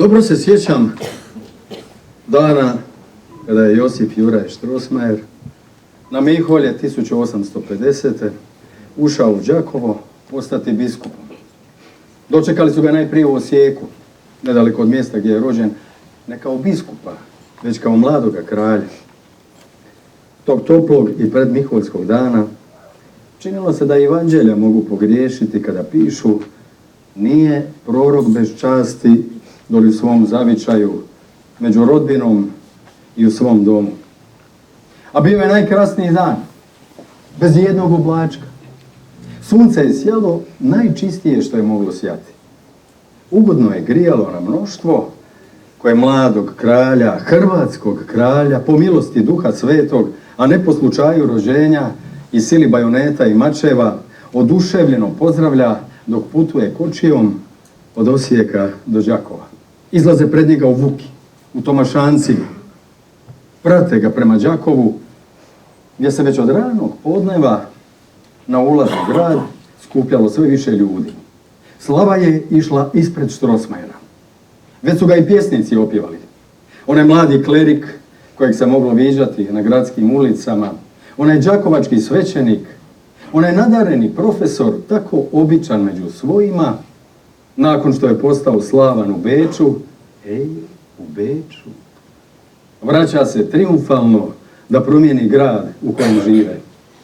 Dobro se sjećam dana kada je Josip Juraj Strossmayer na Miholje 1850. ušao u Đakovo postati biskupom. Dočekali su ga najprije u Osijeku, nedaleko od mjesta gdje je rođen, ne kao biskupa, već kao mladoga kralja. Tog toplog i predmiholjskog dana činilo se da evanđelja mogu pogriješiti kada pišu: nije prorok bez časti doli u svom zavičaju, među rodbinom i u svom domu. A bio je najkrasniji dan, bez jednog oblačka. Sunce je sjalo najčistije što je moglo sjati. Ugodno je grijalo na mnoštvo koje mladog kralja, hrvatskog kralja, po milosti Duha Svetog, a ne po slučaju rođenja i sili bajoneta i mačeva, oduševljeno pozdravlja dok putuje kočijom od Osijeka do Đakova. Izlaze pred njega u Vuki, u Tomašancima. Prate ga prema Đakovu, gdje se već od ranog podneva na ulaz u grad skupljalo sve više ljudi. Slava je išla ispred Strossmayera. Već su ga i pjesnici opjevali. Onaj mladi klerik kojeg se moglo viđati na gradskim ulicama, onaj đakovački svećenik, onaj nadareni profesor, tako običan među svojima, nakon što je postao slavan u Beču, u Beču, vraća se triumfalno da promijeni grad u kojem žive,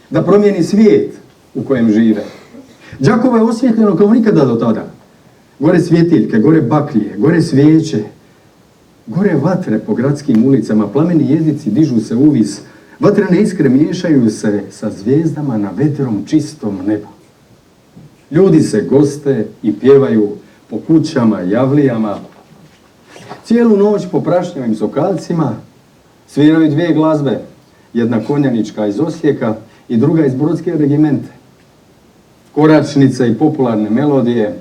da promijeni svijet u kojem žive. Đakovo je osvjetljeno kao nikada do tada. Gore svjetiljke, gore baklje, gore svijeće, gore vatre po gradskim ulicama, plameni jezici dižu se uvis, vatrene iskre miješaju se sa zvijezdama na vedrom čistom nebu. Ljudi se goste i pjevaju po kućama, javlijama. Cijelu noć po prašnjavim sokalcima sviraju dvije glazbe, jedna konjanička iz Osijeka i druga iz Brodske regimente. Koračnice i popularne melodije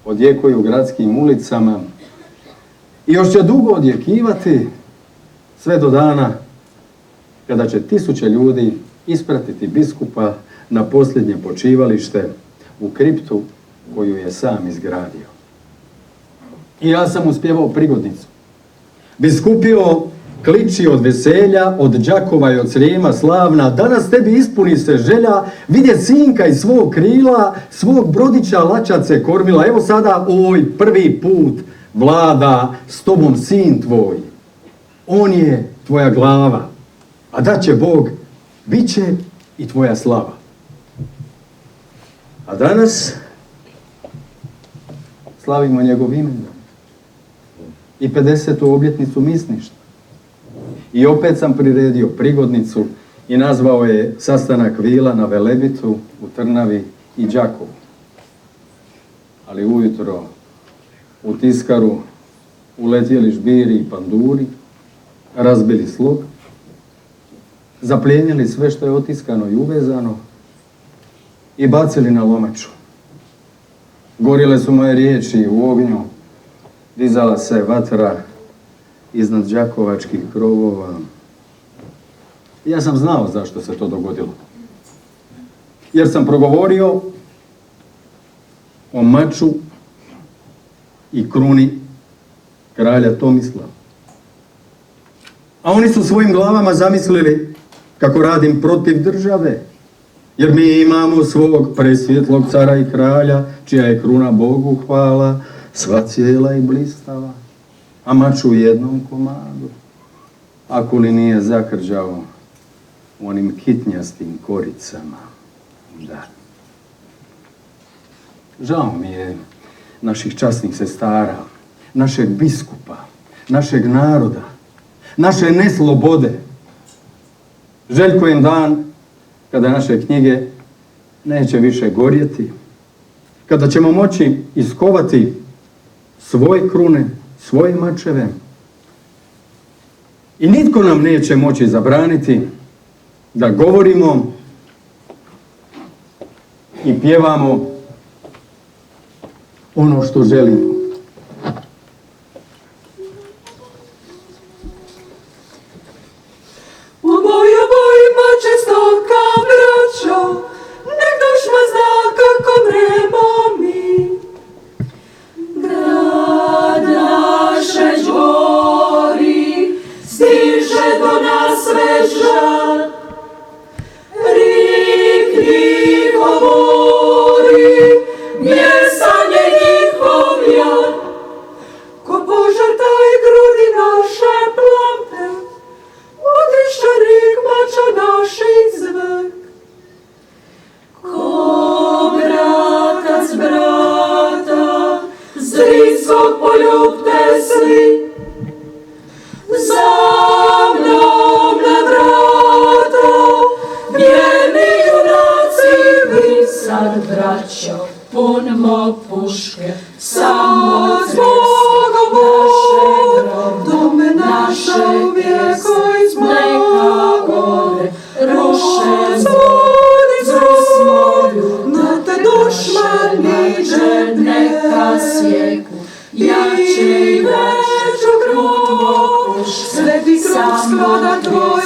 odjekuju gradskim ulicama i još će dugo odjekivati sve do dana kada će tisuće ljudi ispratiti biskupa na posljednje počivalište u kriptu koju je sam izgradio. I ja sam uspjevao prigodnicu. Biskupio kliči od veselja, od Đakova i od Srijema slavna, danas tebi ispuni se želja vidjet sinka iz svog krila, svog brodića lačace kormila. Evo sada, oj, prvi put vlada s tobom sin tvoj. On je tvoja glava, a da će Bog, bit će i tvoja slava. A danas slavimo njegov imendan i 50. obljetnicu misništva. I opet sam priredio prigodnicu i nazvao je sastanak vila na Velebitu, u Trnavi i Đakovu. Ali ujutro u tiskaru uletjeli žbiri i panduri, razbili slog, zaplijenili sve što je otiskano i uvezano i bacili na lomaču. Gorile su moje riječi u ognju, dizala se vatra iznad đakovačkih krovova. Ja sam znao zašto se to dogodilo. Jer sam progovorio o maču i kruni kralja Tomislava. A oni su svojim glavama zamislili kako radim protiv države. Jer mi imamo svog presvjetlog cara i kralja, čija je kruna Bogu hvala, sva cijela i blistava, a mač u jednom komadu, ako li nije zakrđao u onim kitnjastim koricama. Da. Žao mi je naših časnih sestara, našeg biskupa, našeg naroda, naše neslobode. Željkujem dan kada naše knjige neće više gorjeti, kada ćemo moći iskovati svoje krune, svoje mačeve i nitko nam neće moći zabraniti da govorimo i pjevamo ono što želimo. Grad naše braćo, punmo puške, samo zbogom dome naše uvijek neka ode, ruše zvrst moju, na te dušmaniđe neka sjeku, jače i veću grubo puške, sveti krug skloda tvoj,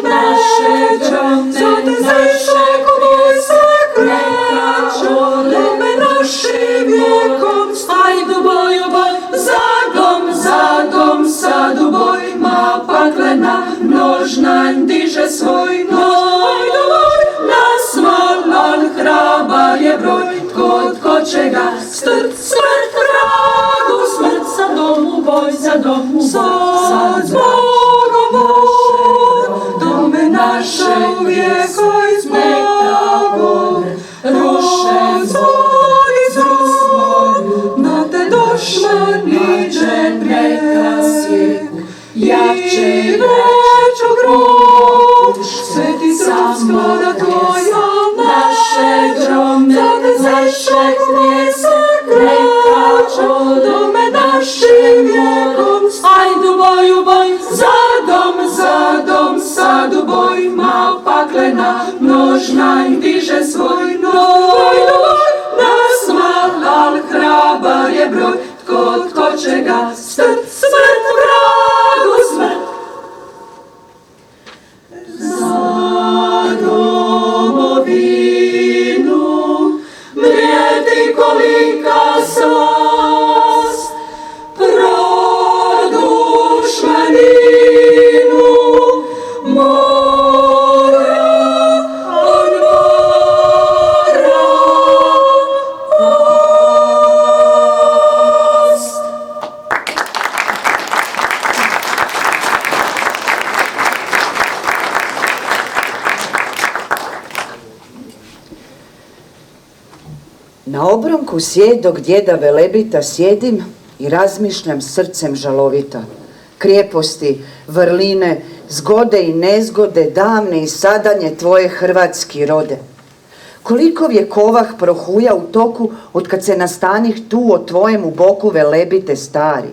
naše drone, naše kuvojse kreću, dome našim vijekom, ajdu boju boj, za dom, sad u bojima paklena, množnanj diže svoj noj, nas malan hrabar je broj, tko će ga smrt vragu, smrt za dom u boj, za dom u boj, sad zbogom dome naše uvijek neka gode, ruše zvori zvrst moju, na te dušmaniđe neka sjeku, jače i veću grubu, sveti trud skloda tvoja, naše grome, naše knjese, neka dome našim vijekom, ajdu boju boj, za dom, sad u bojima paklena, množnanj diže svoj noj, nas malan hrabar je broj, tko će ga smrt vragu, smrt. Za domovinu mrijeti kolika slast, produšmaninu mora, on mora past. Na obronku sjedog djeda Velebita sjedim i razmišljam srcem žalovita. Krijeposti, vrline, zgode i nezgode, davne i sadanje tvoje hrvatski rode. Koliko vjekovah prohuja u toku od kad se nastanih tu o tvojemu boku Velebite stari.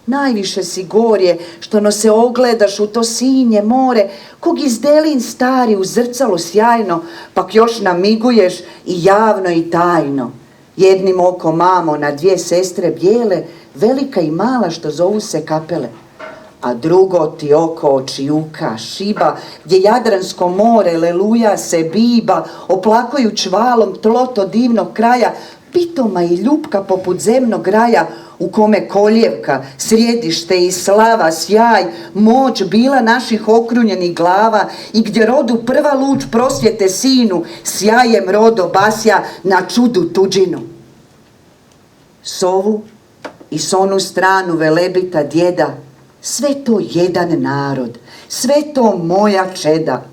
Najviše si gorje što no se ogledaš u to sinje more, kog izdelin stari u zrcalo sjajno, pak još namiguješ i javno i tajno. Jednim okom mamo na dvije sestre bijele, velika i mala što zovu se Kapele. A drugo ti oko od Čijuka, Šiba, gdje Jadransko more leluja se biba, oplakujuć valom tlo to divnog kraja, pitoma i ljubka poput zemnog raja, u kome koljevka, središte i slava, sjaj, moć bila naših okrunjenih glava i gdje rodu prva luč prosvjete sinu, sjajem rodo basja na čudu tuđinu. Sovu i s onu stranu Velebita djeda, sve to jedan narod, sve to moja čeda.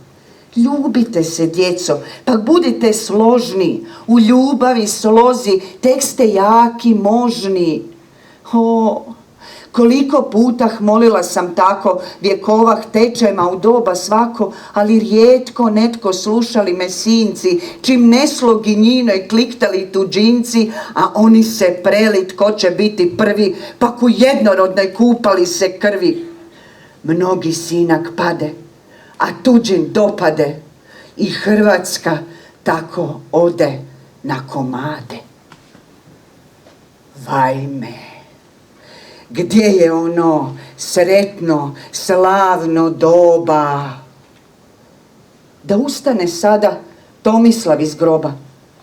Ljubite se, djeco, pak budite složni, u ljubavi slozi, tek ste jaki, možni. O, koliko putah molila sam tako, vjekovah tečajma u doba svako, ali rijetko netko slušali me sinci, čim neslo ginjinoj kliktali tuđinci, a oni se preli tko će biti prvi, pak u jednorodnoj kupali se krvi. Mnogi sinak pade, a tuđin dopade i Hrvatska tako ode na komade. Vajme, gdje je ono sretno, slavno doba? Da ustane sada Tomislav iz groba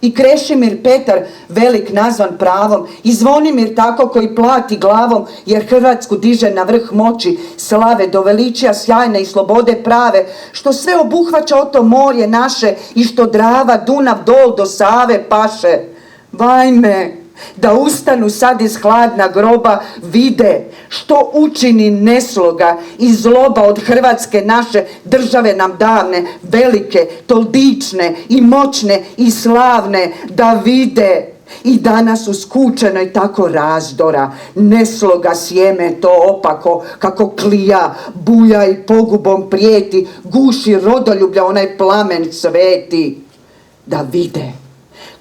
i Krešimir Petar, velik nazvan pravom, i Zvonimir tako koji plati glavom, jer Hrvatsku diže na vrh moći, slave do veličija sjajne i slobode prave, što sve obuhvaća o to morje naše i što Drava, Dunav, Dol do Save paše. Vajme, da ustanu sad iz hladna groba, vide što učini nesloga i zloba od Hrvatske naše države nam davne, velike, toldične i moćne i slavne, da vide i danas u skučenoj tako razdora, nesloga sjeme to opako, kako klija, buja i pogubom prijeti, guši rodoljublja onaj plamen sveti, da vide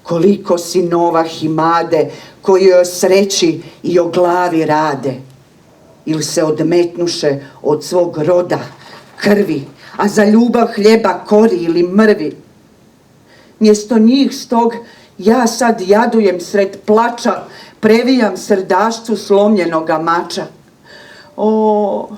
koliko sinova Himade, koji o sreći i o glavi rade. Ili se odmetnuše od svog roda, krvi, a za ljubav hljeba kori ili mrvi. Mjesto njih stog ja sad jadujem sred plača, previjam srdašcu slomljenoga mača. O,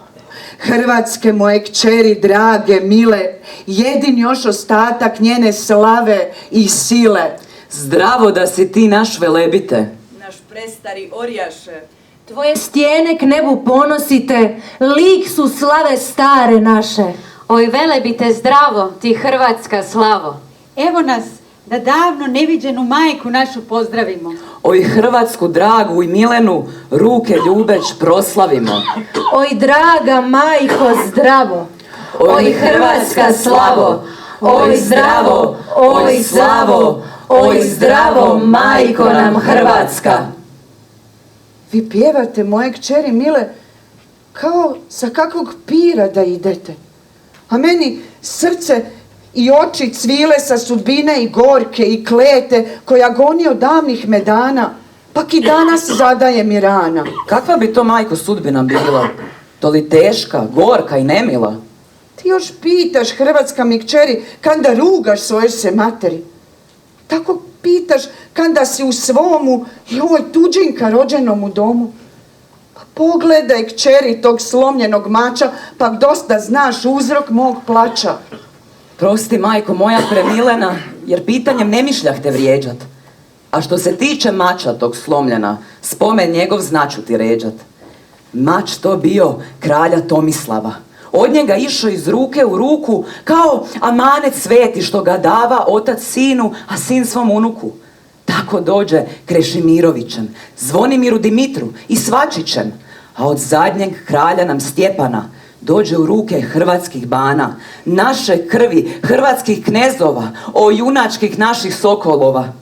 Hrvatske moje kćeri drage, mile, jedin još ostatak njene slave i sile. Zdravo da si ti naš Velebite. Naš prestari orjaše. Tvoje stijene k nebu ponosite, lik su slave stare naše. Oj Velebite zdravo, ti Hrvatska slavo. Evo nas, da davno neviđenu majku našu pozdravimo. Oj Hrvatsku dragu i milenu, ruke ljubeć proslavimo. Oj draga majko zdravo, Oj Hrvatska slavo, oj zdravo, oj slavo, oj zdravo majko nam Hrvatska. Vi pjevate, moje kćeri mile, kao sa kakvog pira da idete. A meni srce i oči cvile sa sudbine i gorke i klete koja goni od davnih medana, pak i danas zadaje mi rana. Kakva bi to majko sudbina bila? To li teška, gorka i nemila? Ti još pitaš, hrvatska mi kćeri, kanda rugaš svoje se materi. Tako pitaš kanda si u svomu i ovoj tuđinka rođenom u domu. Pa pogledaj kćeri tog slomljenog mača, pak dosta znaš uzrok mog plača. Prosti majko moja premilena, jer pitanjem ne mišljah te vrijeđat. A što se tiče mača tog slomljena, spomen njegov značu ti ređat. Mač to bio kralja Tomislava. Od njega išao iz ruke u ruku kao amanet sveti što ga dava otac sinu, a sin svom unuku. Tako dođe Krešimirovićem, Zvonimiru Dimitru i Svačićem, a od zadnjeg kralja nam Stjepana dođe u ruke hrvatskih bana, naše krvi, hrvatskih knezova, o junačkih naših sokolova.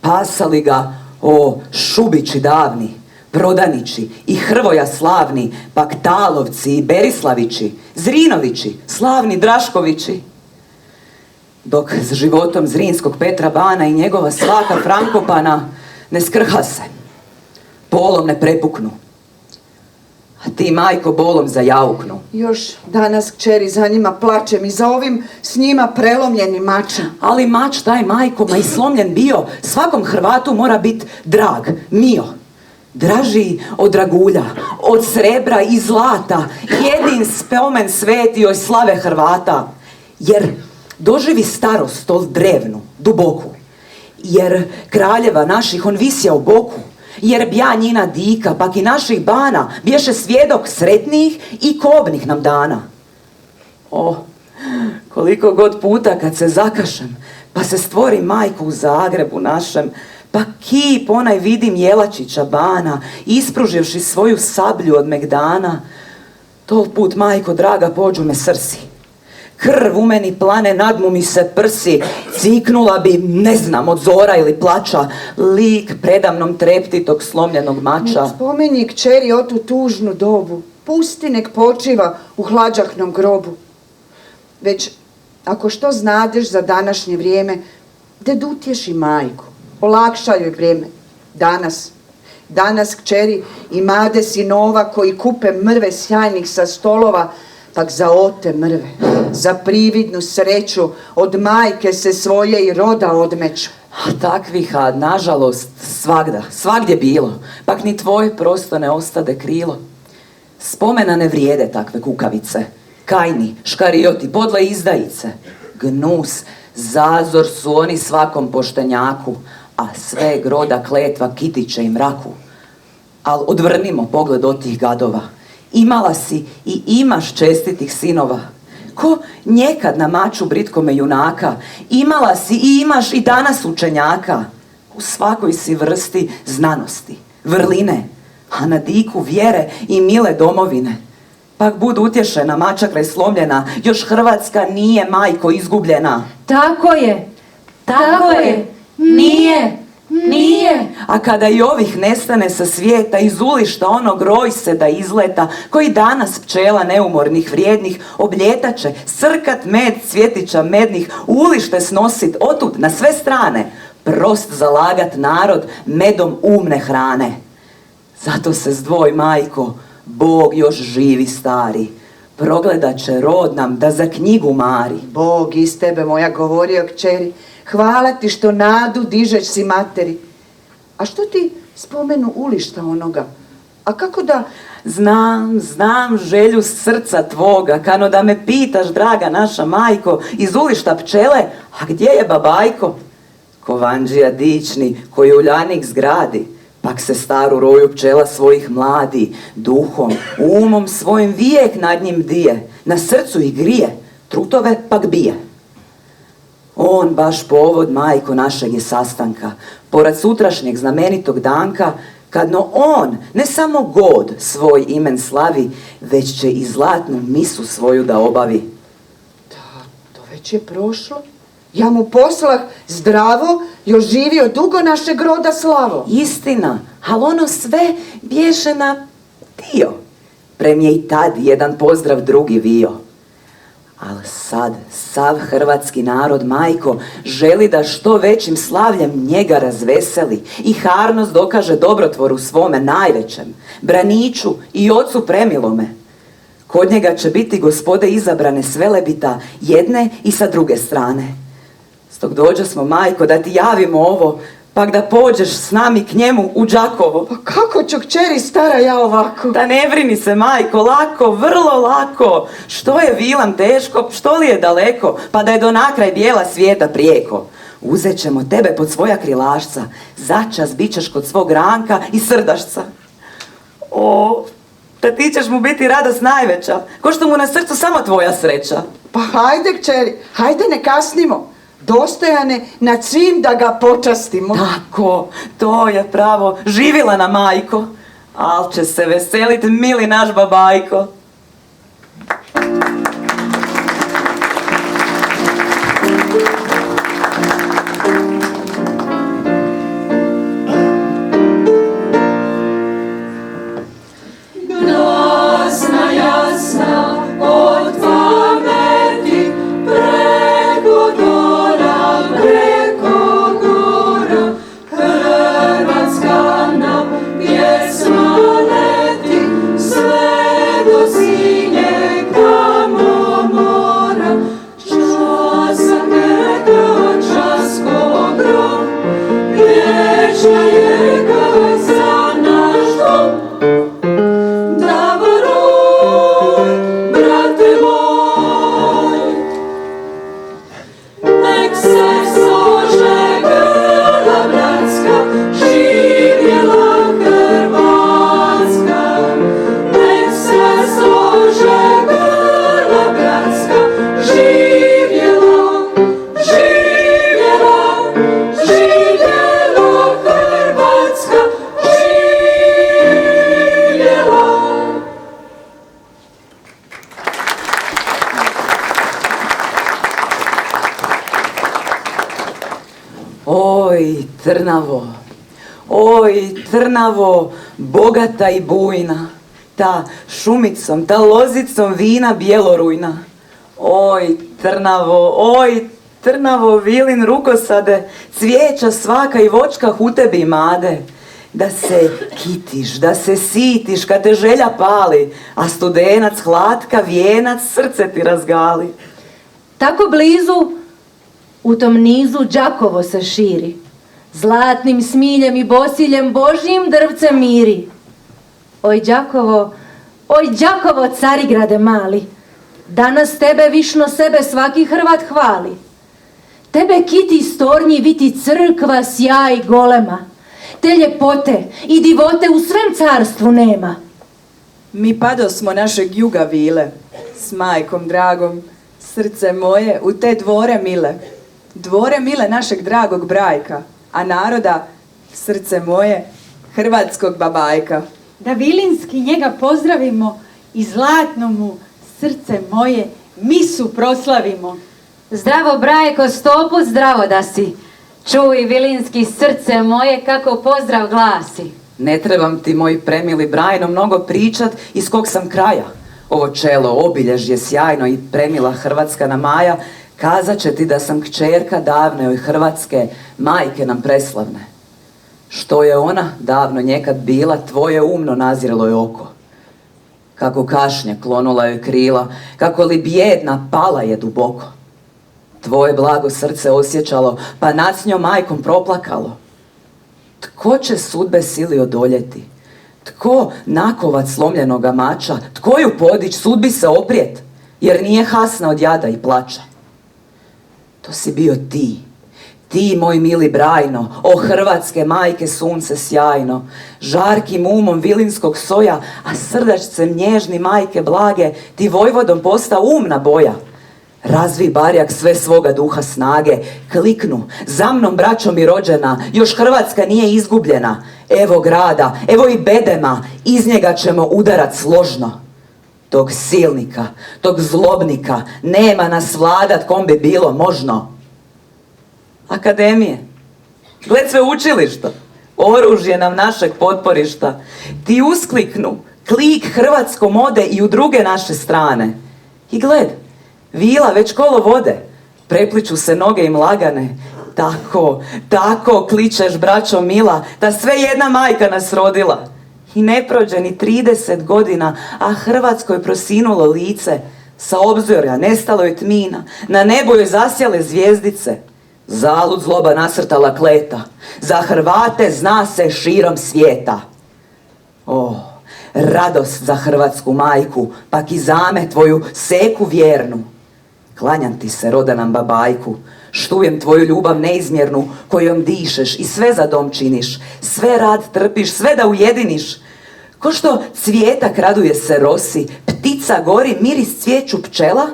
Pasali ga, o Šubići davni, Prodanići i Hrvoja slavni, pak Talovci i Berislavići, Zrinovići, slavni Draškovići. Dok s životom Zrinskog Petra Bana i njegova svaka Frankopana ne skrha se, polom ne prepuknu, a ti majko bolom zajauknu. Još danas kćeri za njima plačem i za ovim s njima prelomljenim mačem. Ali mač taj majko, ma i slomljen bio, svakom Hrvatu mora biti drag, mio. Draži od dragulja, od srebra i zlata, jedin spomen sveti oj slave Hrvata. Jer doživi starost tol drevnu, duboku. Jer kraljeva naših on visja u boku. Jer bja njina dika, pak i naših bana, bješe svjedok sretnih i kobnih nam dana. O, koliko god puta kad se zakašem, pa se stvori majku u Zagrebu našem, pa kip onaj vidim Jelačića bana, ispruživši svoju sablju od megdana, tol put, majko draga, pođu me srsi. Krv u meni plane, nadmu mi se prsi, ciknula bi, ne znam, od zora ili plača, lik predamnom trepti tog slomljenog mača. Ne spominji kćeri o tu tužnu dobu, pusti nek počiva u hlađahnom grobu. Već, ako što znadeš za današnje vrijeme, ded utješi majku, olakšaj joj vrijeme. Danas kćeri imade sinova koji kupe mrve sjajnih sa stolova, pak za ote mrve, za prividnu sreću, od majke se svoje i roda odmeću. A takvih, a nažalost, svagdje bilo, pak ni tvoj prosto ne ostade krilo. Spomena ne vrijede takve kukavice, Kajni, škarioti, podle izdajice. Gnus, zazor su oni svakom poštenjaku, a sve groda kletva kitiće i mraku. Al odvrnimo pogled od tih gadova. Imala si i imaš čestitih sinova. Ko njekad na maču britkome junaka, imala si i imaš i danas učenjaka. U svakoj si vrsti znanosti, vrline, a na diku vjere i mile domovine. Pak bud utješena, mača kraj slomljena, još Hrvatska nije majko izgubljena. tako je, nije. A kada i ovih nestane sa svijeta, iz ulišta onog roj se da izleta, koji danas pčela neumornih vrijednih obljetaće, srkat med cvjetića mednih, u ulište snosit otud na sve strane, prost zalagat narod medom umne hrane. Zato se zdvoj, majko, Bog još živi stari, progledat će rod nam da za knjigu mari. Bog iz tebe moja govorio kćeri, hvala ti što nadu dižeš si materi. A što ti spomenu ulišta onoga? A kako da... Znam želju srca tvoga, kano da me pitaš, draga naša majko, iz ulišta pčele, a gdje je babajko? Kovanđija dični, koji uljanik zgradi, pak se staru roju pčela svojih mladi, duhom, umom svojim vijek nad njim dije, na srcu ih grije, trutove pak bije. On baš povod, majko, našeg je sastanka, porad sutrašnjeg znamenitog danka, kadno on ne samo god svoj imen slavi, već će i zlatnu misu svoju da obavi. Da, to već je prošlo. Ja mu poslah zdravo, još živio dugo našeg roda slavo. Istina, ali ono sve bješe na dio. Prem je i tad jedan pozdrav drugi vio. Ali sad sav hrvatski narod, majko, želi da što većim slavljem njega razveseli i harnost dokaže dobrotvoru svome najvećem, braniču i ocu premilome. Kod njega će biti gospode izabrane svelebita jedne i sa druge strane. Stog dođe smo, majko, da ti javimo ovo, pak da pođeš s nami k njemu u Đakovo. Pa kako ću kćeri stara ja ovako? Da ne brini se, majko, lako, vrlo lako. Što je vilam teško, što li je daleko, pa da je do nakraj bijela svijeta prijeko. Uzet ćemo tebe pod svoja krilašca, začas bit ćeš kod svog ranka i srdašca. O, da ti ćeš mu biti radost najveća, ko što mu na srcu samo tvoja sreća. Pa hajde kćeri, hajde ne kasnimo. Dostojane nad svim da ga počastimo. Tako, to je pravo, živila na majko, al će se veselit mili naš babajko. Glasna, jasna, od pameti, preko dola, preko gora, Hrvatska nam pjesma leti, sve do sinjeg tamo mora. Časak neka časko grom, vječna je ga za naš dom. Davoroj, brate moj, nek se slože grla bratska, živjela Hrvatska. Nek se slože grla bratska, živjela, živjela, živjela Hrvatska, živjela. Oj, Trnavo, bogata i bujna, ta šumicom, ta lozicom vina bjelorujna. Oj, Trnavo, vilin rukosade, cvijeća svaka i vočkah u tebi made. Da se kitiš, da se sitiš kad te želja pali, a studenac hlatka, vijenac srce ti razgali. Tako blizu, u tom nizu Đakovo se širi. Zlatnim smiljem i bosiljem Božjim drvcem miri. Oj Đakovo, Carigrade mali, danas tebe višno sebe svaki Hrvat hvali. Tebe kiti stornji viti crkva sjaj golema, te ljepote i divote u svem carstvu nema. Mi padosmo našeg juga vile, s majkom dragom, srce moje u te dvore mile našeg dragog brajka, a naroda, srce moje, hrvatskog babajka. Da vilinski njega pozdravimo i zlatno mu srce moje misu proslavimo. Zdravo brajko, stopu zdravo da si. Čuj vilinski srce moje kako pozdrav glasi. Ne trebam ti, moj premili Brajno, mnogo pričat iz kog sam kraja. Ovo čelo, obilježje sjajno i premila hrvatska na maja, Kazat će ti da sam kćerka davne joj Hrvatske, majke nam preslavne. Što je ona davno njekad bila, tvoje umno naziralo je oko. Kako kašnje klonula joj krila, kako li bijedna pala je duboko. Tvoje blago srce osjećalo, pa nad s njom majkom proplakalo. Tko će sudbe sili odoljeti? Tko nakovat slomljenoga mača? Tko ju podić, sudbi se oprijet? Jer nije hasna od jada i plača. To si bio ti. Ti, moj mili Brajno, o hrvatske majke sunce sjajno, žarkim umom vilinskog soja, a srdačcem nježni majke blage, ti vojvodom posta umna boja. Razvi barjak sve svoga duha snage, kliknu, za mnom braćo mi rođena, još Hrvatska nije izgubljena. Evo grada, evo i bedema, iz njega ćemo udarat složno. Tog silnika, tog zlobnika, nema nas vladat kom bi bilo možno. Akademije, gled sveučilišta, oružje nam našeg potporišta, ti uskliknu, klik hrvatskom ode i u druge naše strane. I gled, vila već kolo vode, prepliču se noge im lagane. Tako kličeš, braćo mila, ta sve jedna majka nas rodila. I ne prođe ni 30 godina, a Hrvatskoj prosinulo lice, sa obzorja nestalo je tmina, na nebu joj zasjale zvijezdice. Zalud zloba nasrtala kleta, za Hrvate zna se širom svijeta. O, radost za hrvatsku majku, pak i zame tvoju seku vjernu. Klanjam ti se, roda nam babajku, štujem tvoju ljubav neizmjernu, kojom dišeš i sve za dom činiš, sve rad trpiš, sve da ujediniš. Ko što cvijetak raduje se rosi, ptica gori, miris cvijeću pčela,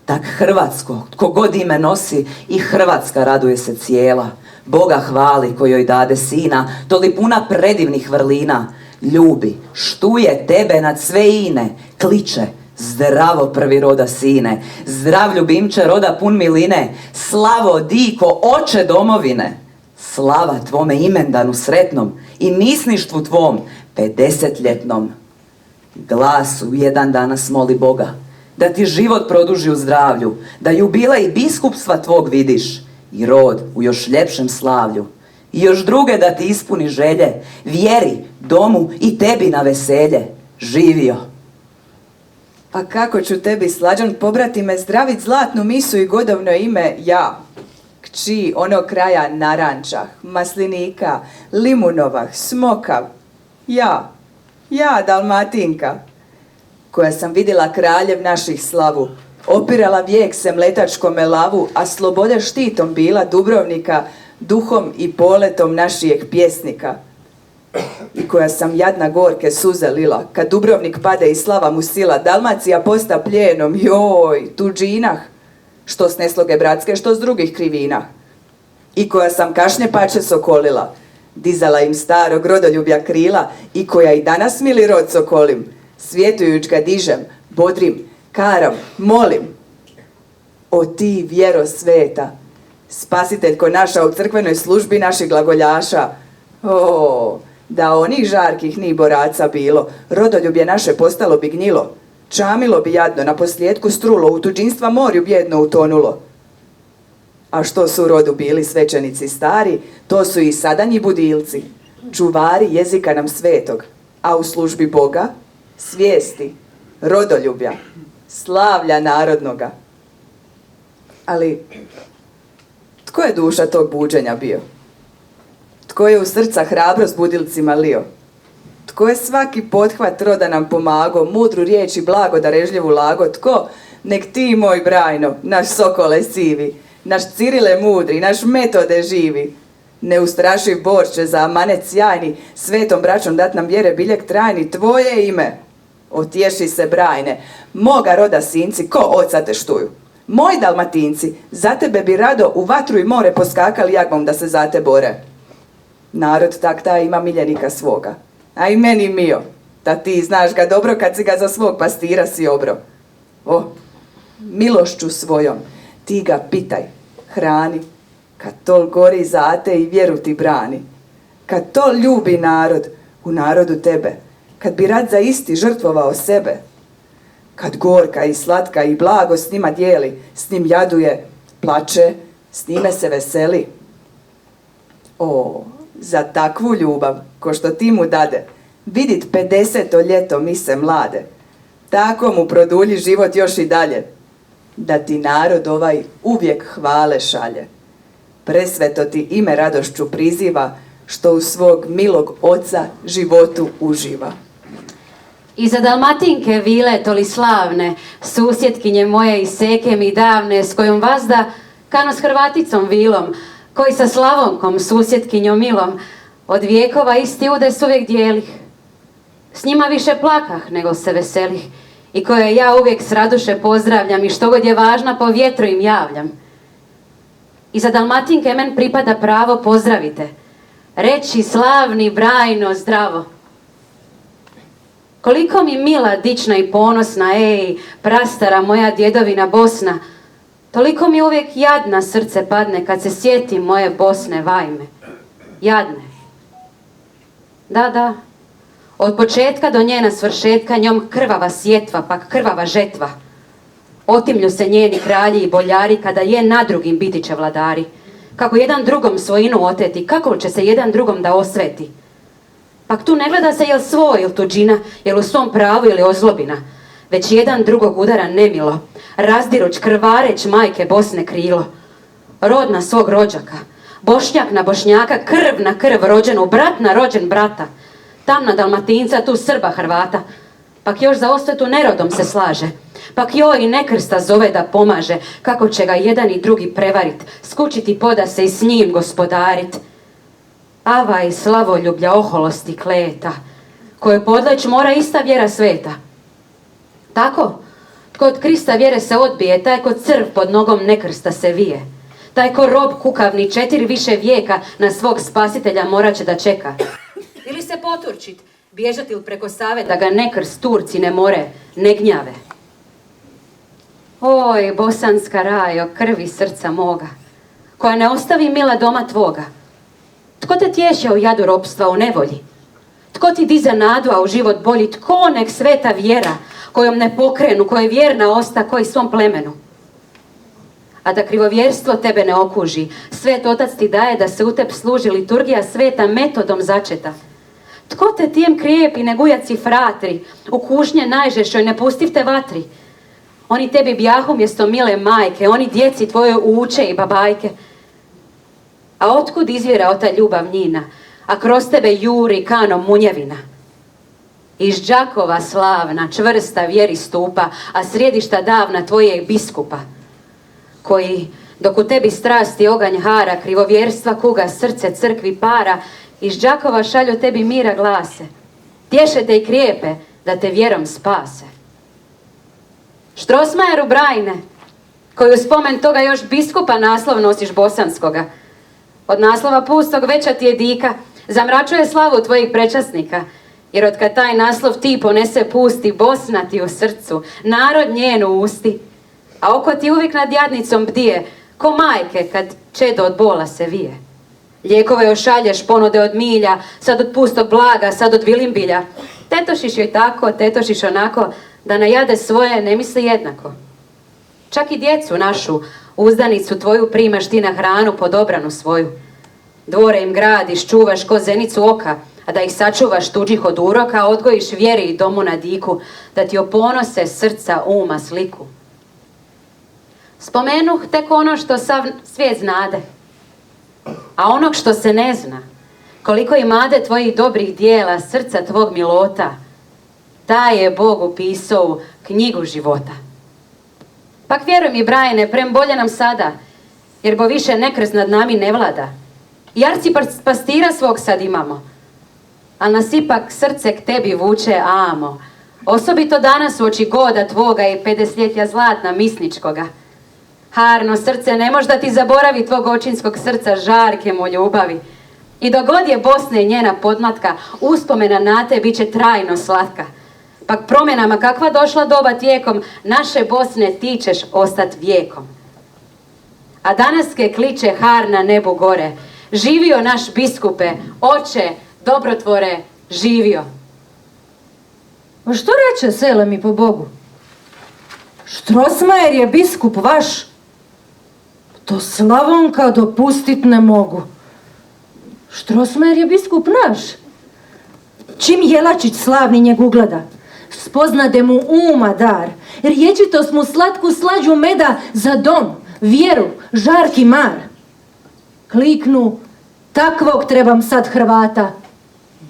tak Hrvatsko, tko god ime nosi, i Hrvatska raduje se cijela. Boga hvali koji joj dade sina, toli puna predivnih vrlina. Ljubi, štuje tebe nad sve ine, kliče, zdravo prvi roda sine, zdrav ljubimče roda pun miline, slavo diko oče domovine. Slava tvome imendanu sretnom i nisništvu tvom 50-ljetnom. Glasu jedan danas moli Boga, da ti život produži u zdravlju, da jubilej biskupstva tvog vidiš i rod u još ljepšem slavlju. I još druge da ti ispuni želje, vjeri, domu i tebi na veselje. Živio. A kako ću tebi, slađan pobratime, zdravit zlatnu misu i godovno ime ja, kći onog kraja narančah, maslinika, limunovah, smokav, ja Dalmatinka, koja sam vidjela kraljev naših slavu, opirala vijek se mletačkome lavu, a slobode štitom bila Dubrovnika, duhom i poletom našijeg pjesnika. I koja sam jadna gorke suze lila, kad Dubrovnik pade i slava mu sila, Dalmacija posta plijenom, joj, tuđinah, što s nesloge bratske, što s drugih krivinah. I koja sam kašnje pače sokolila, dizala im starog rodoljublja krila, i koja i danas mili rod sokolim, svjetujuć ga dižem, bodrim, karam, molim. O ti vjero sveta, spasitelj ko naša u crkvenoj službi naših glagoljaša. O, da onih žarkih ni boraca bilo, rodoljublje naše postalo bi gnjilo, čamilo bi jadno, na posljedku strulo, u tuđinstva morju bjedno utonulo. A što su u rodu bili svećenici stari, to su i sadanji budilci, čuvari jezika nam svetog, a u službi Boga, svijesti, rodoljublja, slavlja narodnoga. Ali, tko je duša tog buđenja bio? Tko je u srca hrabrost budilcima lio? Tko je svaki pothvat roda nam pomago, mudru riječ i blago darežljivu lago? Tko? Nek ti, moj Brajno, naš sokole sivi, naš Cirile mudri, naš Metode živi, neustrašiv borče za amanet sjajni, svetom braćom dat nam vjere biljeg trajni, tvoje ime, otješi se Brajne, moga roda sinci, ko oca te štuju. Moji Dalmatinci, za tebe bi rado u vatru i more poskakali jagmom da se za te bore. Narod tak ta ima miljenika svoga, a i meni mio, da ti znaš ga dobro kad si ga za svog pastira si obro. O, milošću svojom, ti ga pitaj, hrani, kad tol gori za te i vjeru ti brani, kad tol ljubi narod, u narodu tebe, kad bi rad za isti žrtvovao sebe, kad gorka i slatka i blago s njima dijeli, s njim jaduje, plače, s njime se veseli. O, za takvu ljubav, ko što ti mu dade, vidit 50. ljeto mise mlade, tako mu produlji život još i dalje, da ti narod ovaj uvijek hvale šalje. Presveto ti ime radošću priziva, što u svog milog oca životu uživa. I za Dalmatinke vile toli slavne, susjetkinje moje i seke mi davne, s kojom vazda kano s Hrvaticom vilom, koji sa Slavonkom susjetkinjom milom, od vijekova isti udes uvijek dijelih. S njima više plakah nego se veselih, i koje ja uvijek s radoše pozdravljam, i što god je važna po vjetru im javljam. I za Dalmatinke men pripada pravo pozdravite, reći slavni, brajno, zdravo. Koliko mi mila, dična i ponosna, ej, prastara moja djedovina Bosna, toliko mi uvijek jadna srce padne kad se sjetim moje Bosne vajme. Jadne. Da, da. Od početka do njena svršetka njom krvava sjetva, pak krvava žetva. Otimlju se njeni kralji i boljari kada je na drugim biti će vladari. Kako jedan drugom svojinu oteti, kako će se jedan drugom da osveti. Pak tu ne gleda se jel svoj ili tuđina, jel u svom pravu ili ozlobina, već jedan drugog udara nemilo, razdiruć, krvareć majke Bosne krilo. Rod na svog rođaka, Bošnjak na Bošnjaka, krv na krv rođenu, brat na rođen brata, tam na Dalmatinca, tu Srba Hrvata. Pak još za osvetu nerodom se slaže, pak joj i nekrsta zove da pomaže, kako će ga jedan i drugi prevarit, skučiti poda se i s njim gospodarit. Avaj slavoljublja oholosti kleta, koje podleć mora ista vjera sveta. Tako, tko od Krista vjere se odbije, taj ko crv pod nogom nekrsta se vije. Taj ko rob kukavni 4 više vijeka na svog spasitelja morat će da čeka. Ili se poturčit, bježati ili preko Save, da ga nekrst Turci ne more, ne gnjave. Oj, bosanska rajo, krvi srca moga, koja ne ostavi mila doma tvoga. Tko te tješe u jadu ropstva, u nevolji? Tko ti diza nadu, a u život bolji? Tko nek sveta vjera, kojom ne pokrenu, koja je vjerna osta, koji svom plemenu? A da krivovjerstvo tebe ne okuži, svet otac ti daje da se u teb služi liturgija sveta metodom začeta. Tko te tijem krijepi, negujaci fratri, u kušnje najžešoj ne pustiv te vatri? Oni tebi bjahu mjesto mile majke, oni djeci tvoje uče i babajke. A otkud izvjera ta ljubav njina, a kroz tebe juri kanom munjevina? Iz Đakova slavna, čvrsta vjeri stupa, a središta davna tvojeg biskupa, koji, dok u tebi strasti oganj hara, krivovjerstva kuga srce crkvi para, iz Đakova šalju tebi mira glase, tješe te i krijepe, da te vjerom spase. Štrosmajeru Brajne, koji u spomen toga još biskupa naslov nosiš bosanskoga, od naslova pustog veća ti je dika, zamračuje slavu tvojih prečasnika, jer od kad taj naslov ti ponese pusti, Bosna ti u srcu, narod njen u usti, a oko ti uvijek nad jadnicom bdije, ko majke kad čedo od bola se vije. Lijekove joj šalješ, ponude od milja, sad od pustog blaga, sad od vilimbilja. Tetošiš joj tako, tetošiš onako, da na jade svoje ne misli jednako. Čak i djecu našu, uzdanicu tvoju primaš ti na hranu pod obranu svoju. Dvore im gradiš, čuvaš ko zenicu oka, a da ih sačuvaš tuđih od uroka, odgojiš vjeri i domu na diku, da ti oponose srca, uma, sliku. Spomenuh tek ono što sav svijet znade, a onog što se ne zna, koliko imade tvojih dobrih dijela, srca tvog milota, taj je Bog upisao u knjigu života. Pak vjeruj mi, Brajne, prem bolje nam sada, jer bo više nekrst nad nami ne vlada. Jarci pastira svog sad imamo, al nas ipak srce k tebi vuče amo, osobito danas u oči goda tvoga i 50-ljetja zlatna misničkoga. Harno srce, ne mož da ti zaboravi tvog očinskog srca žarke mu ljubavi. I dok god je Bosna i njena podmlatka, uspomena na te bit će trajno slatka. Pak promjenama kakva došla doba tijekom, naše Bosne ti ćeš ostat vijekom. A danaske kliče har na nebu gore, živio naš biskupe, oče, dobrotvore, živio. A što reče sele mi po Bogu? Štrosmajer je biskup vaš. To Slavonka dopustit ne mogu. Štrosmajer je biskup naš. Čim Jelačić slavni njeg ugleda, spoznade mu uma dar, riječitost mu slatku slađu meda za dom, vjeru, žarki mar. Kliknu, takvog trebam sad Hrvata,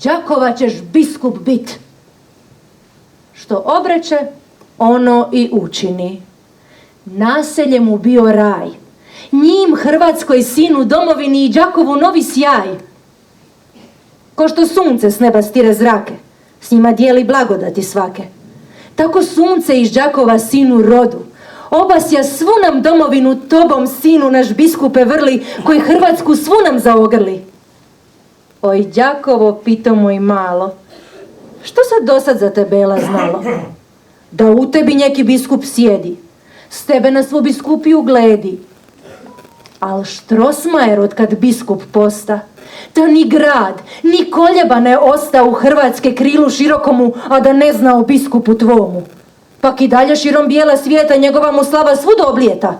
Đakova ćeš biskup bit. Što obreče, ono i učini. Naselje mu bio raj, njim Hrvatskoj sinu domovini i Đakovu novi sjaj. Ko što sunce s neba stire zrake, s njima dijeli blagodati svake. Tako sunce iz Đakova sinu rodu, obasja svu nam domovinu tobom sinu naš biskupe vrli, koji Hrvatsku svu nam zaogrli. Oj Đakovo, pito moj malo, što sad dosad za tebela znalo? Da u tebi neki biskup sjedi, s tebe na svu biskupiju gledi. Al Štrosmajer od kad biskup posta, ta ni grad, ni koljeba ne osta u Hrvatske krilu širokomu, a da ne zna o biskupu tvomu. Pak i dalje širom bijela svijeta njegova mu slava svud oblijeta.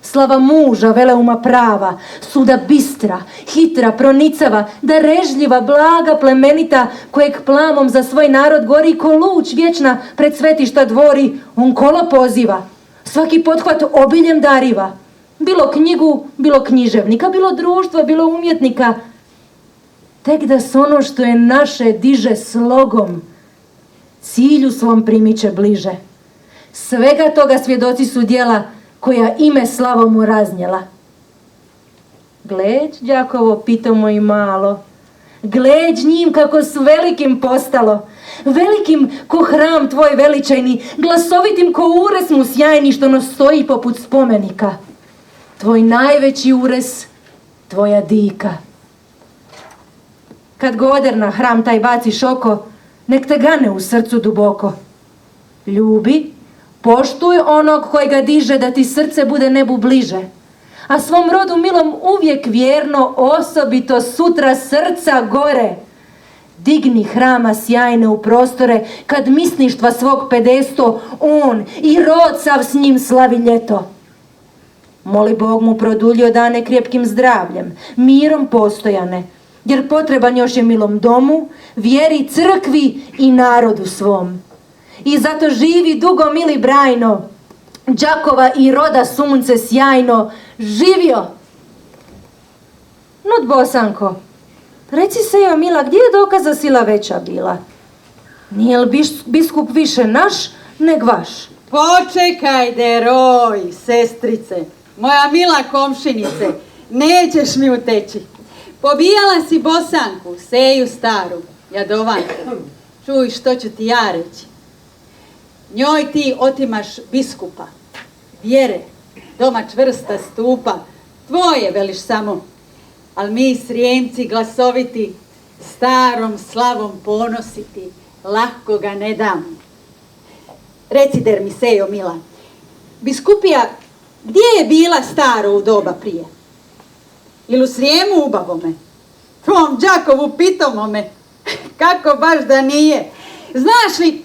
Slava muža, veleuma prava, suda bistra, hitra, pronicava, darežljiva, blaga, plemenita, kojeg plamom za svoj narod gori ko luč vječna pred svetišta dvori, on kolo poziva. Svaki pothvat obiljem dariva. Bilo knjigu, bilo književnika, bilo društva, bilo umjetnika. Tek da s ono što je naše diže slogom, cilju svom primiče bliže. Svega toga svjedoci su djela koja ime slavom mu raznjela. Gledź, Đakovo, pitomo i malo, gledź njim kako s velikim postalo, velikim ko hram tvoj veličajni, glasovitim ko ures mu sjajni što nos stoji poput spomenika. Tvoj najveći ures, tvoja dika. Kad goder na hram taj baciš oko, nek te gane u srcu duboko. Ljubi, poštuj onog koji ga diže da ti srce bude nebu bliže. A svom rodu milom uvijek vjerno, osobito sutra srca gore. Digni hrama sjajne u prostore, kad misništva svog pedesto, on i rod sav s njim slavi ljeto. Moli Bog mu produljio dane krepkim zdravljem, mirom postojane, jer potreban još je milom domu, vjeri, crkvi i narodu svom. I zato živi dugo mili Brajno, Đakova i roda sunce sjajno, živio! Nud Bosanko, reci se jo mila, gdje je dokaza sila veća bila? Nije li biskup više naš, neg vaš? Počekaj, deroj, sestrice, moja mila komšinice, nećeš mi uteći. Pobijala si Bosanku, Seju staru, Jadovanku. Čuj što ću ti ja reći. Njoj ti otimaš biskupa, vjere, doma čvrsta stupa, tvoje veliš samo. Al mi Srijemci glasoviti, starom slavom ponositi, lahko ga ne dam. Reci der mi, Sejo mila, biskupija, gdje je bila staro u doba prije? Ili u Srijemu ubavome? Tvom Đakovu pitomome? Kako baš da nije? Znaš li,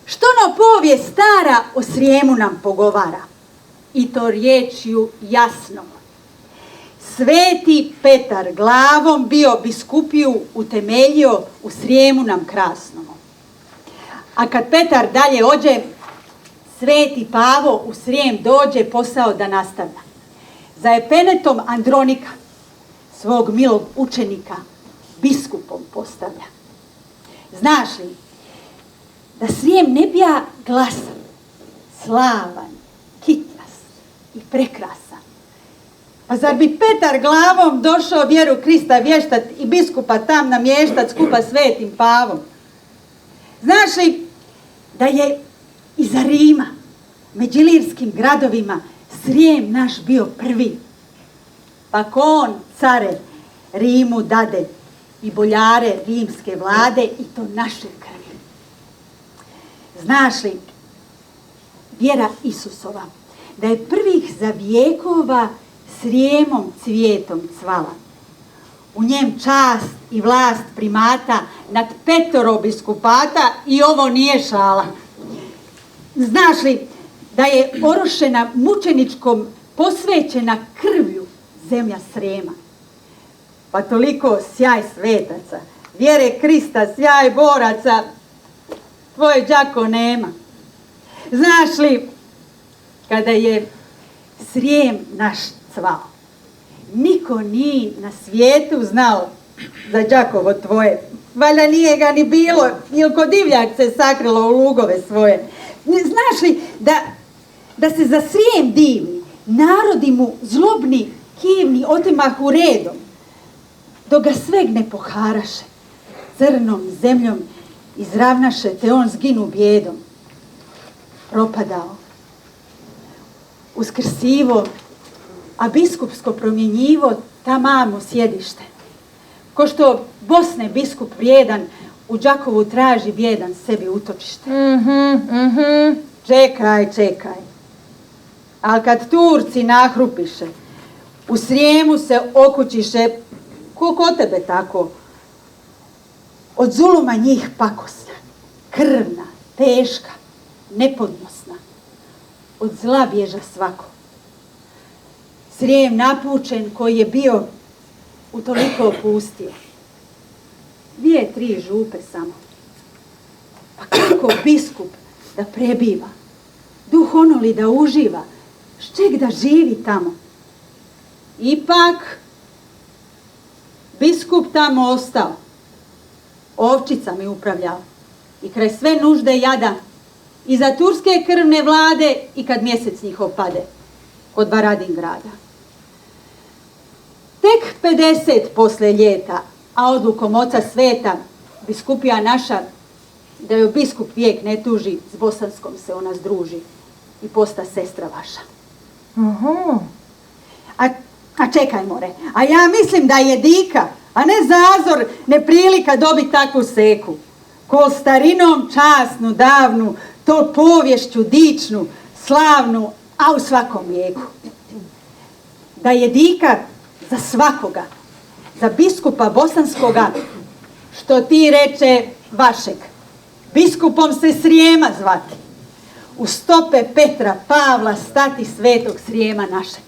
što no povijest stara o Srijemu nam pogovara? I to riječju jasno. Sveti Petar glavom bio biskupiju utemeljio u Srijemu nam krasnom. A kad Petar dalje ođe, Sveti Pavo u Srijem dođe posao da nastavlja. Za epenetom Andronika, svog milog učenika, biskupom postavlja. Znaš li, da Srijem ne bija glasan, slavan, kitras i prekrasan. Pa zar bi Petar glavom došao vjeru Krista vještat i biskupa tam namještat skupa Svetim Pavom? Znaš li da je iza Rima, među ilirskim gradovima, Srijem naš bio prvi? Pa on, care, Rimu dade i boljare rimske vlade i to naše krvi. Znaš li, vjera Isusova, da je prvih za vijekova Srijemom cvijetom cvala. U njem čast i vlast primata nad 5 biskupata i ovo nije šala. Znaš li da je orošena mučeničkom posvećena krvlju zemlja Srema. Pa toliko sjaj svetaca, vjere Krista, sjaj boraca, tvoje đako nema. Znaš li, kada je Srijem naš cvao, niko nije na svijetu znao za đakovo tvoje. Valjda nije ga ni bilo, ili ko divljak se sakrilo u lugove svoje. Znaš li da se za Srijem divni, narodi mu zlobni, kivni, otimahu redom, dok ga sveg ne poharaše, crnom zemljom izravnaše, te on zginu bjedom. Propadao, uskrsivo, a biskupsko promjenjivo tamamo sjedište. Ko što Bosne biskup vrijedan u Đakovu traži bjedan sebi utočište. Čekaj. Ali kad Turci nahrupiše, u Srijemu se okućiše, ko kod tebe tako, od zuluma njih pakosna, krvna, teška, nepodnosna, od zla bježa svako. Srijem napučen koji je bio utoliko opustio. 2-3 župe samo. Pa kako biskup da prebiva? Duh ono li da uživa? Ščeg da živi tamo? Ipak, biskup tamo ostao. Ovčicama je upravljao. I kraj sve nužde jada. I za turske krvne vlade i kad mjesec njih opade. Kod Varadingrada. Tek 50 posle ljeta, a odlukom oca sveta, biskupija naša, da joj biskup vijek ne tuži, s bosanskom se ona združi i posta sestra vaša. A čekaj, more, a ja mislim da je dika, a ne zazor, neprilika dobiti takvu seku. Ko starinom časnu, davnu, to povješću dičnu, slavnu, a u svakom vijeku. Da je dika za svakoga, za biskupa bosanskoga, što ti reče vašeg, biskupom se Srijema zvati, u stope Petra, Pavla stati svetog Srijema našeg.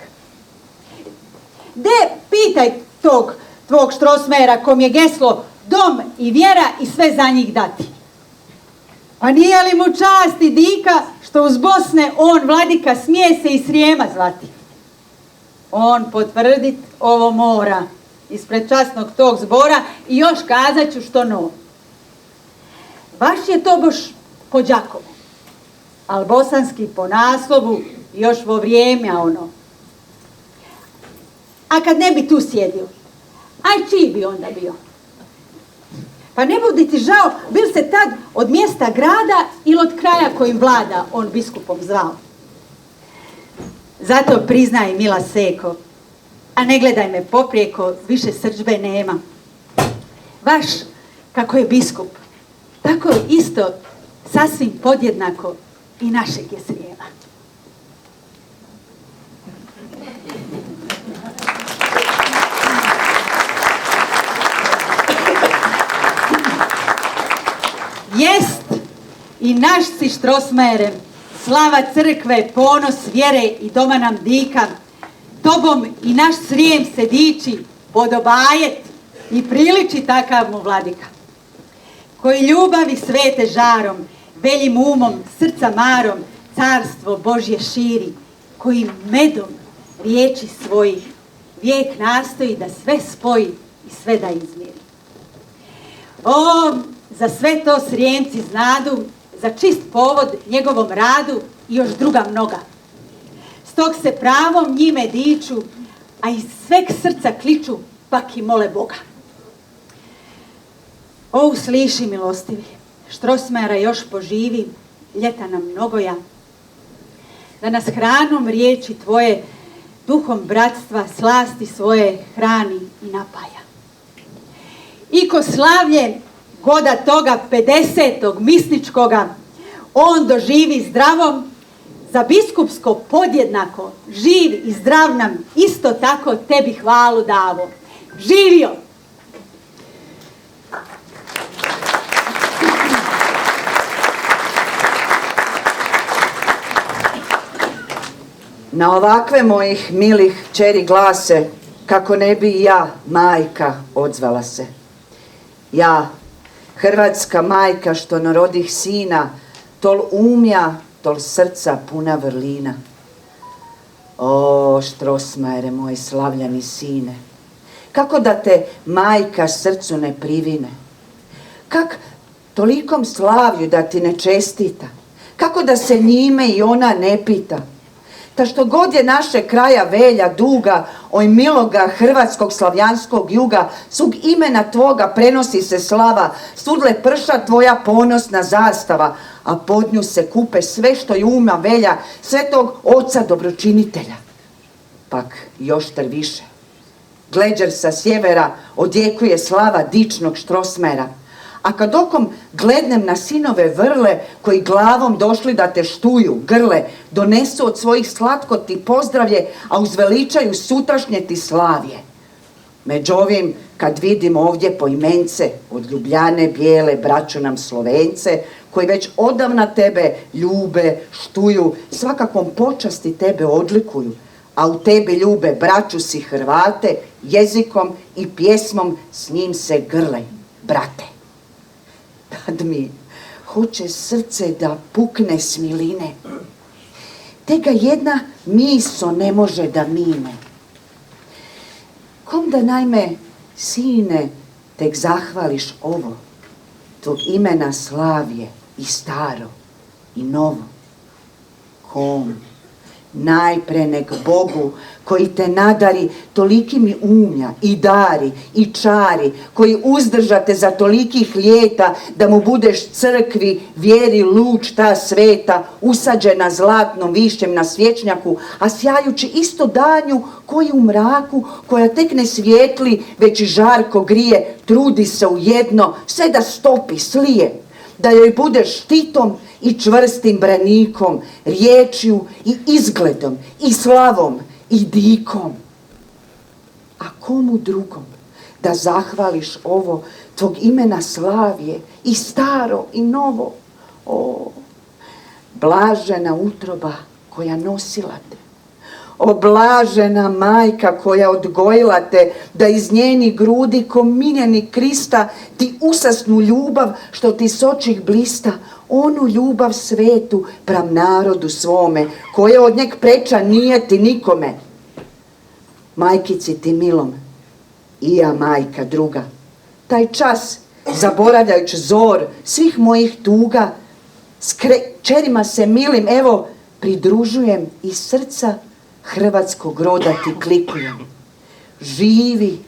De, pitaj tog tvog Štrosmajera kom je geslo dom i vjera i sve za njih dati. Pa nije li mu čast i dika što uz Bosne on vladika smije se i Srijema zvati? On potvrdit ovo mora ispred časnog tog zbora i još kazat ću što no. Baš je to boš po Đakovu, al bosanski po naslovu još vo vrijeme ono. A kad ne bi tu sjedio, aj čiji bi onda bio? Pa ne budi ti žao, bil se tad od mjesta grada ili od kraja kojim vlada on biskupom zvao. Zato priznaj, mila seko, a ne gledaj me poprijeko, više srdžbe nema. Vaš, kako je biskup, tako je isto sasvim podjednako i našeg je Srijema. Jest i naš si Štrosmajere, slava crkve, ponos vjere i doma nam dika, tobom i naš Srijem se diči, podobajet i priliči takav mu vladika. Koji ljubavi svete žarom, veljim umom, srca marom, carstvo Božje širi, koji medom riječi svojih vijek nastoji da sve spoji i sve da izmjeri. O, za sve to Srijemci znadu, za čist povod njegovom radu i još druga mnoga. Stog se pravom njime diču, a iz sveg srca kliču, pak i mole Boga. O, usliši, milostivi, Štrosmajera još poživi, ljeta nam mnogoja, da nas hranom riječi tvoje, duhom bratstva, slasti svoje hrani i napaja. I ko slavlje goda toga 50. misničkoga, on doživi zdravom, za biskupsko podjednako, živ i zdrav nam, isto tako tebi hvalu davo. Živio! Na ovakve mojih milih čeri glase, kako ne bi i ja, majka, odzvala se. Ja, hrvatska majka što narodih sina, tol umja, tol srca puna vrlina. O, Štrosmajere, moj slavljani sine, kako da te majka srcu ne privine? Kak tolikom slavlju da ti ne čestita? Kako da se njime i ona ne pita? Ta što god je naše kraja velja duga, oj miloga hrvatskog slavjanskog juga, svug imena tvoga prenosi se slava, sudle prša tvoja ponosna zastava, a pod nju se kupe sve što je uma velja, svetog oca dobročinitelja. Pak još ter više. Gleđer sa sjevera odjekuje slava dičnog Štrosmajera, a kad okom glednem na sinove vrle, koji glavom došli da te štuju, grle, donesu od svojih slatko ti pozdravlje, a uzveličaju sutrašnje ti slavje. Među ovim, kad vidim ovdje poimence, od Ljubljane bijele braću nam Slovence, koji već odavna tebe ljube, štuju, svakakvom počasti tebe odlikuju, a u tebi ljube braću si Hrvate, jezikom i pjesmom s njim se grle, brate. Tad mi hoće srce da pukne s miline, te ga jedna miso ne može da mine. Kom da najme, sine, tek zahvališ ovo, tvog imena slavje i staro i novo? Kom? Najpre nek Bogu koji te nadari tolikim i umja i dari i čari, koji uzdržate za tolikih ljeta da mu budeš crkvi, vjeri luč ta sveta, usađena zlatnom višćem na svječnjaku, a sjajući isto danju koji u mraku, koja tek ne svijetli, već i žarko grije, trudi se ujedno sve da stopi, slije, da joj budeš štitom i čvrstim branikom, riječju i izgledom i slavom i dikom. A komu drugom da zahvališ ovo tvog imena slavje i staro i novo? O, blažena utroba koja nosila te, o blažena majka koja odgojila te, da iz njeni grudi ko miljeni Krista ti usasnu ljubav što ti s očih blista, onu ljubav svetu pram narodu svome, koje od njeg preča nije ti nikome. Majkici ti milom, i ja majka druga, taj čas, zaboravljajući zor svih mojih tuga, s kćerima se milim, evo, pridružujem iz srca hrvatskog roda ti klikujem. Živi,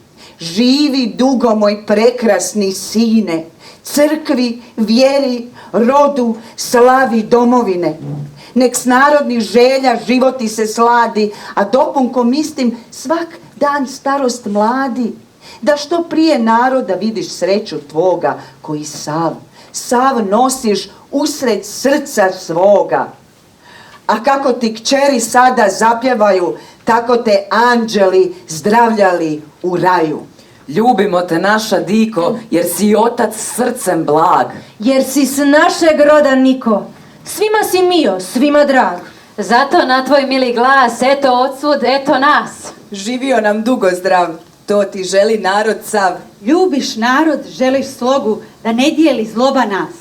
živi dugo moj prekrasni sine, crkvi, vjeri, rodu, slavi domovine. Nek s narodnih želja životi se sladi, a dopunkom istim svak dan starost mladi. Da što prije naroda vidiš sreću tvoga, koji sav nosiš usred srca svoga. A kako ti kćeri sada zapjevaju, tako te anđeli zdravljali u raju. Ljubimo te, naša diko, jer si otac srcem blag. Jer si s našeg roda Niko, svima si mio, svima drag. Zato na tvoj mili glas, eto odsvud, eto nas. Živio nam dugo zdrav, to ti želi narod sav. Ljubiš narod, želiš slogu, da ne dijeli zloba nas.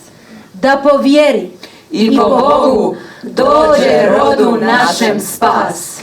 Da po vjeri I po Bogu dođe rodu našem spas.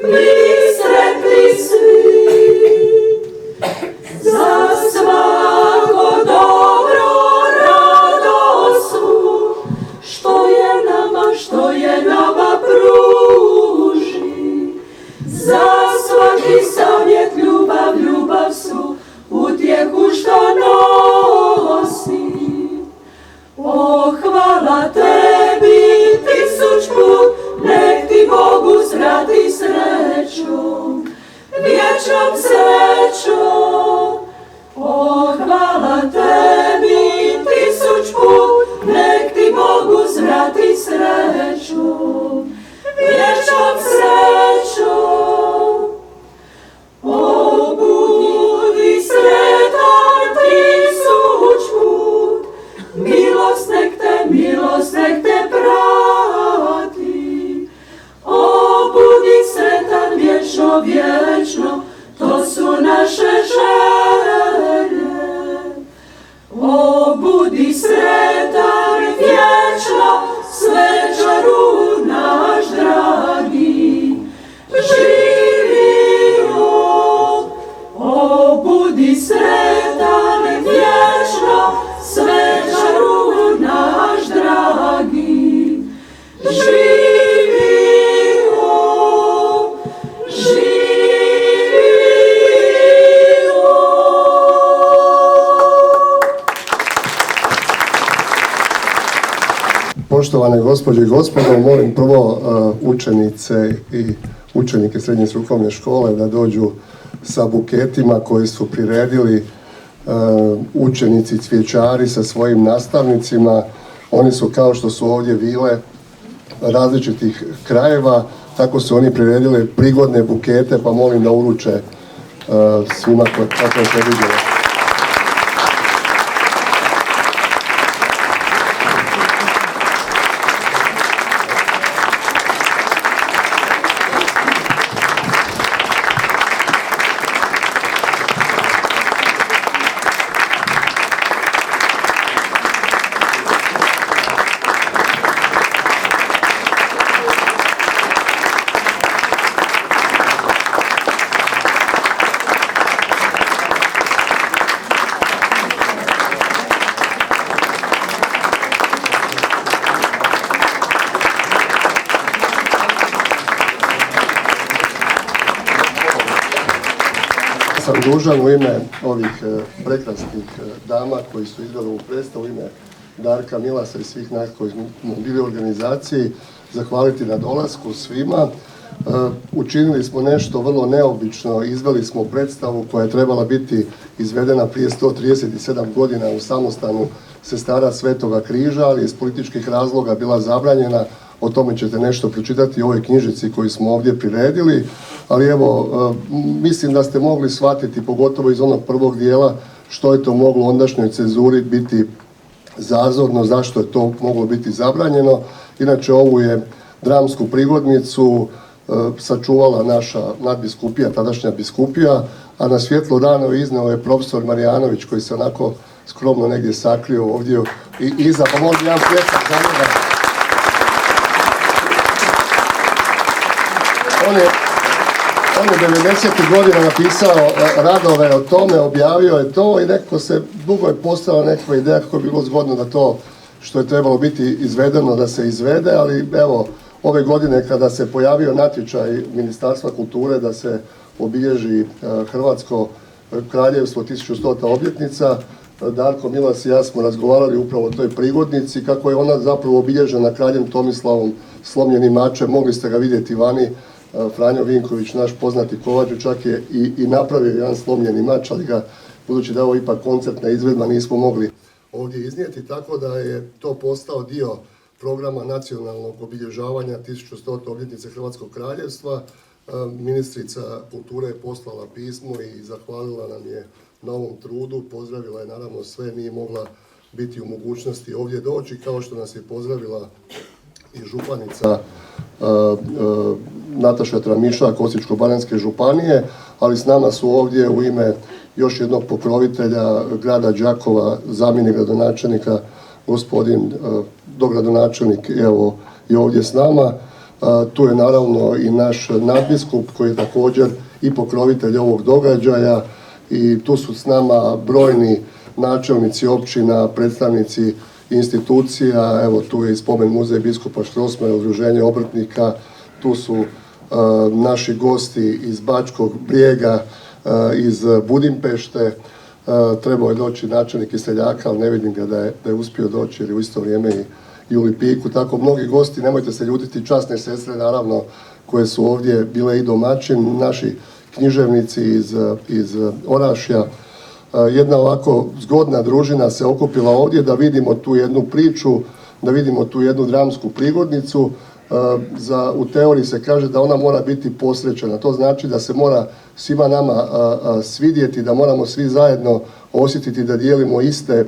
Mi sretno vječno, to su naše želje. O, budi sretan vječno, svečaru naš dragi, živio. O, budi sretan vječno, svečaru naš dragi, živio. Poštovane gospođe i gospodo, molim prvo učenice i učenike srednje strukovne škole da dođu sa buketima koji su priredili učenici cvjećari sa svojim nastavnicima. Oni su, kao što su ovdje vile različitih krajeva, tako su oni priredili prigodne bukete, pa molim da uruče svima kako je predviđeno. Sam dužan u ime ovih prekrasnih dama koji su izveli ovu predstavu, u ime Darka, Milasa i svih nas koji smo bili u organizaciji, zahvaliti na dolasku svima. Učinili smo nešto vrlo neobično, izveli smo predstavu koja je trebala biti izvedena prije 137 godina u samostanu Sestara Svetoga križa, ali iz političkih razloga bila zabranjena. O tome ćete nešto pročitati u ovoj knjižici koju smo ovdje priredili, ali evo, mislim da ste mogli shvatiti, pogotovo iz onog prvog dijela, što je to moglo u ondašnjoj cenzuri biti zazorno, zašto je to moglo biti zabranjeno. Inače, ovu je dramsku prigodnicu sačuvala naša nadbiskupija, tadašnja biskupija, a na svjetlo dana izneo je profesor Marijanović, koji se onako skromno negdje sakrio ovdje i iza, pa možda jedan pljesak za njega. On je 90. godina napisao radove o tome, objavio je to i nekako se, dugo je postala nekakva ideja kako je bilo zgodno da to što je trebalo biti izvedeno da se izvede, ali evo, ove godine kada se pojavio natječaj Ministarstva kulture da se obilježi Hrvatsko kraljevstvo 1100. obljetnica, Darko, Milas i ja smo razgovarali upravo o toj prigodnici, kako je ona zapravo obilježena kraljem Tomislavom slomljenim mačem. Mogli ste ga vidjeti vani, Franjo Vinković, naš poznati kovač, čak je i napravio jedan slomljeni mač, ali ga, budući da je ovo ipak koncertna izvedba, nismo mogli ovdje iznijeti, tako da je to postao dio programa nacionalnog obilježavanja 1100. obljetnice Hrvatskog kraljevstva. Ministrica kulture je poslala pismo i zahvalila nam je na ovom trudu, pozdravila je naravno sve, nije mogla biti u mogućnosti ovdje doći, kao što nas je pozdravila i županica Nataša Tramišak Osječko-baranjske županije, ali s nama su ovdje u ime još jednog pokrovitelja grada Đakova, zamjenik gradonačelnika, gospodin dogradonačelnik, evo i ovdje s nama. Tu je naravno i naš nadbiskup koji je također i pokrovitelj ovog događaja i tu su s nama brojni načelnici općina, predstavnici institucija, evo tu je i spomen muzej biskupa Strossmayera, udruženje obrtnika, tu su naši gosti iz Bačkog Brijega, iz Budimpešte, trebao je doći načelnik iz Seljaka, ali ne vidim ga da je uspio doći jer je u isto vrijeme i u Lipiku, tako mnogi gosti, nemojte se ljutiti, časne sestre naravno koje su ovdje bile i domaćin, naši književnici iz Orašja. Jedna ovako zgodna družina se okupila ovdje da vidimo tu jednu priču, da vidimo tu jednu dramsku prigodnicu. U teoriji se kaže da ona mora biti posrećena. To znači da se mora svima nama svidjeti, da moramo svi zajedno osjetiti da dijelimo iste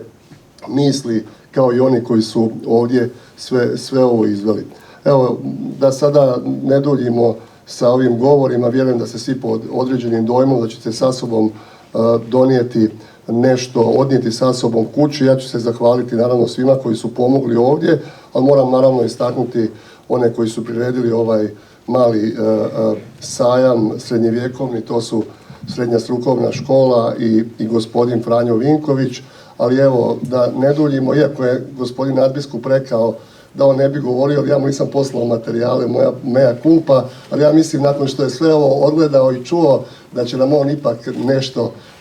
misli kao i oni koji su ovdje sve ovo izveli. Evo, da sada ne duljimo, sa ovim govorima. Vjerujem da ste svi pod određenim dojmom, da ćete sa sobom donijeti nešto, odnijeti sa sobom kući. Ja ću se zahvaliti naravno svima koji su pomogli ovdje, ali moram naravno istaknuti one koji su priredili ovaj mali sajam srednjevjekovni, to su Srednja strukovna škola i gospodin Franjo Vinković. Ali evo, da ne duljimo, iako je gospodin nadbiskup rekao da on ne bi govorio, ali ja mu nisam poslao materijale, moja mea culpa, ali ja mislim nakon što je sve ovo odgledao i čuo da će nam on ipak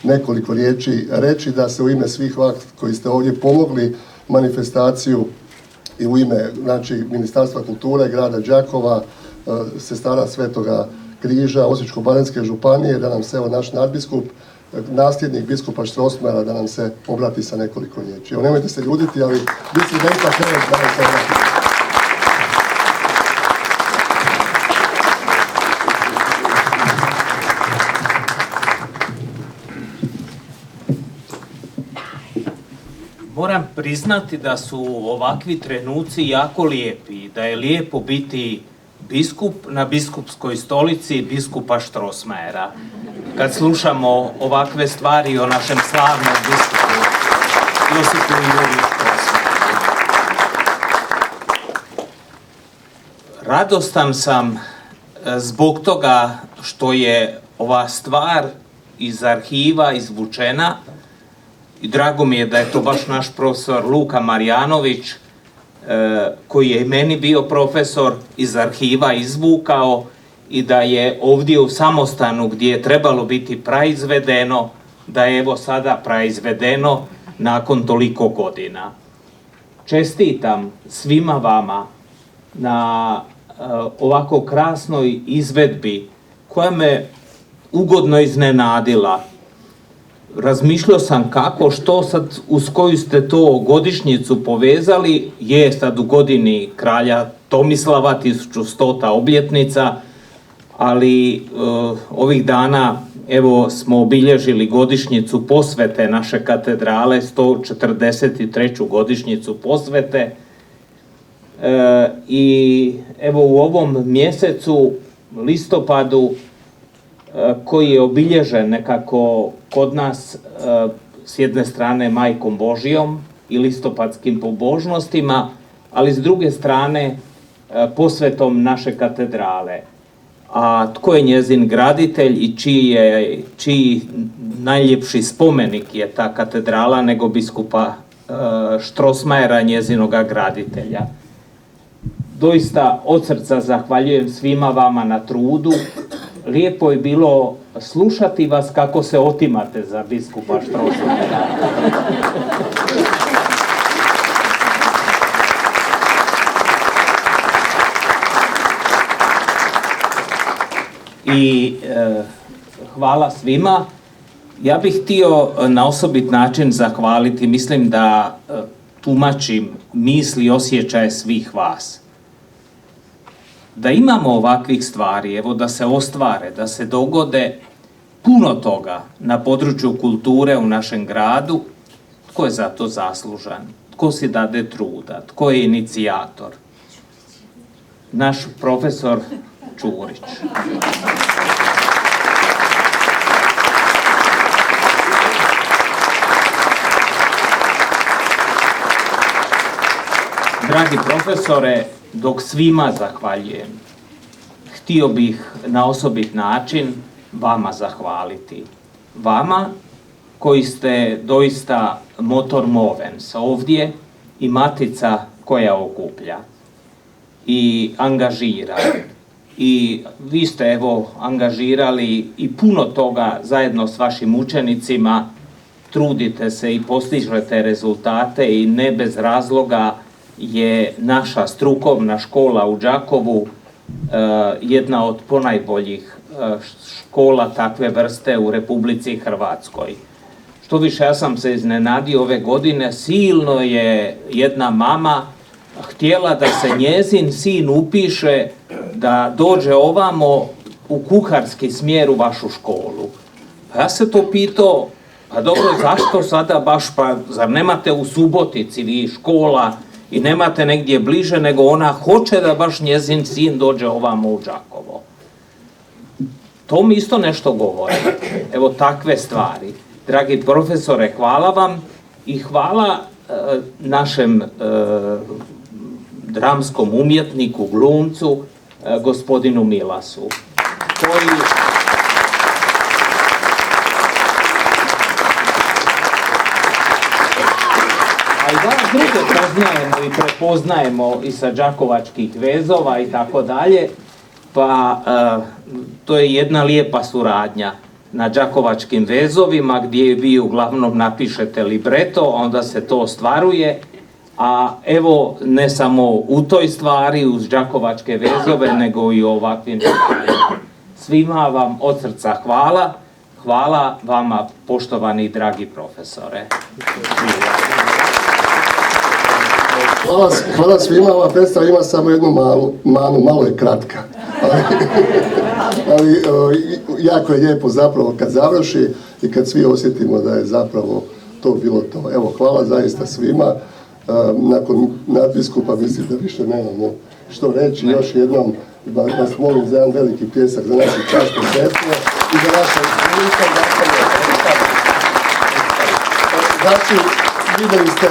nekoliko riječi reći, da se u ime svih vas koji ste ovdje pomogli manifestaciju i u ime Ministarstva kulture, grada Đakova, sestara Svetoga Križa, Osječko-baranjske županije, da nam se evo naš nadbiskup, nasljednik biskupa Strossmayera, da nam se obrati sa nekoliko riječi. Evo, nemojte se ljuditi, ali mislim da ipak da nam se obrati. Moram priznati da su ovakvi trenuci jako lijepi, da je lijepo biti biskup na biskupskoj stolici biskupa Strossmayera. Kad slušamo ovakve stvari o našem slavnom biskupu Josipu Juri Strossmayeru. Radostan sam zbog toga što je ova stvar iz arhiva izvučena i drago mi je da je to baš naš profesor Luka Marjanović, koji je i meni bio profesor, iz arhiva izvukao i da je ovdje u samostanu gdje je trebalo biti praizvedeno, da je evo sada praizvedeno nakon toliko godina. Čestitam svima vama na ovako krasnoj izvedbi koja me ugodno iznenadila. Razmišljao sam kako, što sad, uz koju ste to godišnjicu povezali, je sad u godini kralja Tomislava, 1100. obljetnica, ali ovih dana evo smo obilježili godišnjicu posvete naše katedrale, 143. godišnjicu posvete. I evo u ovom mjesecu, listopadu, koji je obilježen nekako kod nas s jedne strane Majkom Božijom i listopadskim pobožnostima, ali s druge strane posvetom naše katedrale. A tko je njezin graditelj i čiji najljepši spomenik je ta katedrala nego biskupa Strossmayera, njezinoga graditelja. Doista od srca zahvaljujem svima vama na trudu. Lijepo je bilo slušati vas kako se otimate za biskupa Strossmayera. I hvala svima. Ja bih htio na osobit način zahvaliti, mislim da tumačim misli i osjećaje svih vas. Da imamo ovakvih stvari, evo da se ostvare, da se dogode puno toga na području kulture u našem gradu, tko je za to zaslužan, tko si dade truda, tko je inicijator? Naš profesor Čurić. Dragi profesore, dok svima zahvaljujem, htio bih na osobit način vama zahvaliti. Vama koji ste doista motor movens ovdje i matica koja okuplja i angažira. I vi ste evo angažirali i puno toga zajedno s vašim učenicima, trudite se i postižete rezultate i ne bez razloga je naša strukovna škola u Đakovu jedna od ponajboljih škola takve vrste u Republici Hrvatskoj. Što više, ja sam se iznenadio ove godine, silno je jedna mama htjela da se njezin sin upiše da dođe ovamo u kuharski smjer u vašu školu. Pa ja se to pitao, pa dobro, zašto sada baš, pa zar nemate u Subotici vi škola i nemate negdje bliže, nego ona hoće da baš njezin sin dođe ovamo u Đakovo. To mi isto nešto govori. Evo takve stvari. Dragi profesore, hvala vam i hvala našem dramskom umjetniku, glumcu, gospodinu Milasu, koji a i danas druge poznajemo i prepoznajemo i sa đakovačkih vezova i tako dalje, pa to je jedna lijepa suradnja na đakovačkim vezovima gdje vi uglavnom napišete libreto, onda se to ostvaruje, a evo ne samo u toj stvari uz đakovačke vezove, nego i u ovakvim stvarima. Svima vam od srca hvala, hvala vama poštovani i dragi profesore. Hvala svima, ova predstava ima samo jednu manu, malo je kratka. Ali jako je lijepo zapravo kad završi i kad svi osjetimo da je zapravo to bilo to. Evo, hvala zaista svima. Nakon nadbiskupa mislim da više nemamo što reći. Još jednom vas molim za jedan veliki pljesak za naše časne sestre i za naše glumce. Znači, vidjeli ste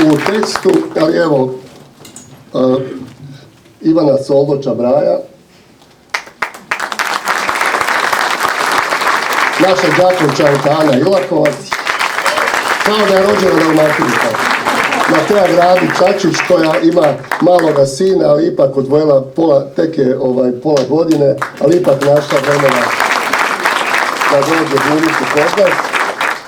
u tekstu, ali evo, Ivana Soldoća Braja, naša đakovčanka Ana Ilakovac, kao da je rođena Dalmatinka. Mateja Gradić-Čačić koja ima maloga sina, ali ipak odvojila tek je pola godine, ali ipak našla vremena da dođe glumiti kod nas.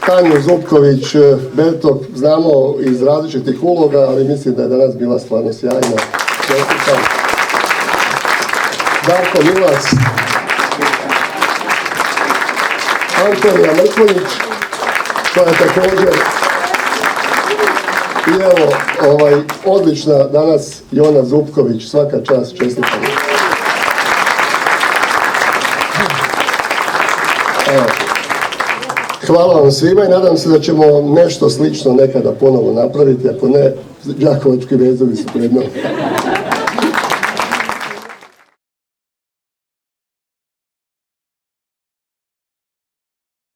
Tanju Zupković, Bertok, znamo iz različitih uloga, ali mislim da je danas bila stvarno sjajna. Čestitam. Darko Milac, Antonija Mrkonjić, koja je također i evo, odlična danas Jona Zupković, svaka čast, čestitam. Evo. Hvala vam svima i nadam se da ćemo nešto slično nekada ponovo napraviti, ako ne, đakovački vezovi su pred nama.